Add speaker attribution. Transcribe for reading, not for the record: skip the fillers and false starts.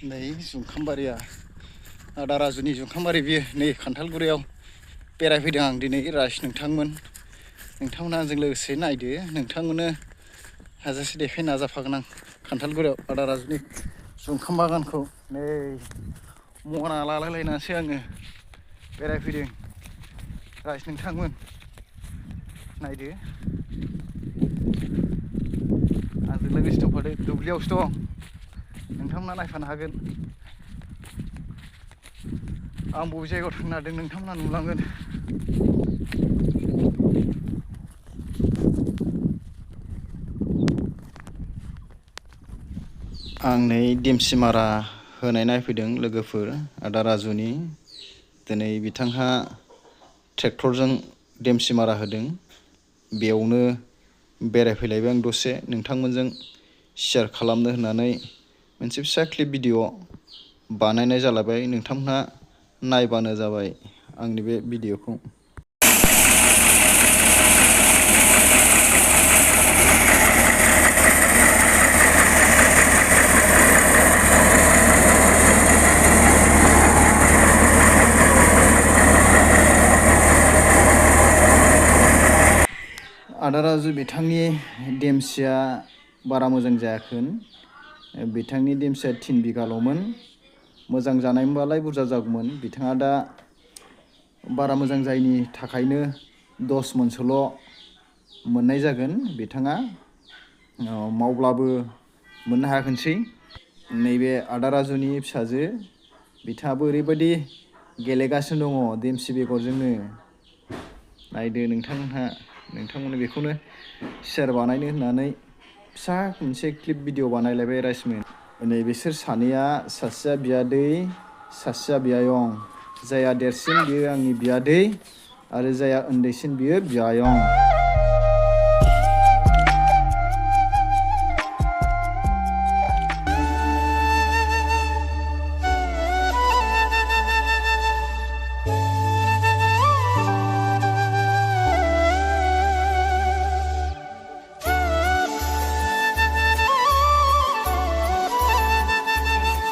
Speaker 1: नै जुखामबारिया आदा राजुनि जुखामबारि बियो नै खान्थालगुरियाव बेरायफैदों आं दिनै राज नोंथांमोना आंजों लोगोसे नायदो नोंथांमोननो हाजासे देखायनो नाजाफागोन आं खान्थालगुरियाव आदा राजुनि जुखाम बागानखौ नै मना लालायलायनानैसो आङो बेरायफैदों राज नोंथांमोन नायदो आंजों लोगोसे दंफादो दुब्लियावसो दं नोंथांमोना नायफानो हागोन आं बबे जायगायाव थांनो नागिरदों नोंथांमोना नुलांगोन आं नै देमसि मारा होनाय नायफैदों लोगोफोर आदा राजुनि दिनै बिथांहा ट्रेक्टरजों देमसि मारा होदों बेयावनो बेरायफैलायबाय आं दसे नोंथांमोनजों शेयार खालामनो होननानै मोनसे फिसा क्लिप भिडिअ बानायनाय जालायबाय नोंथांमोनहा नायबानो जाबाय आंनि बे भिडिअखौ आदा राजु बिथांनि देमसिया बारा मोजां जायाखै बिथांनि देमसिया 3 बिगाल'मोन मोजां जानायमोनबालाय बुरजा जागौमोन बिथाङा दा बारा मोजां जायैनि थाखायनो 10 मनसोल' मोननाय जागोन बिथाङा मावब्लाबो मोननो हायाखैसै नैबे आदा राजुनि फिसाजो बिथाङाबो ओरैबायदि गेलेगासिनो दङ देमसि बेगरजोंनो नायदो नोंथांमोननो बेखौनो शेयार बानायनो होननानै फिसा मोनसे क्लिप भिडिअ बानायलायबाय राजमोन नै बिसोर सानैया सासेया बियादै सासेया बियायं जायहा देरसिन बियो आंनि बियादै आरो जायहा उन्दैसिन बियो बियायं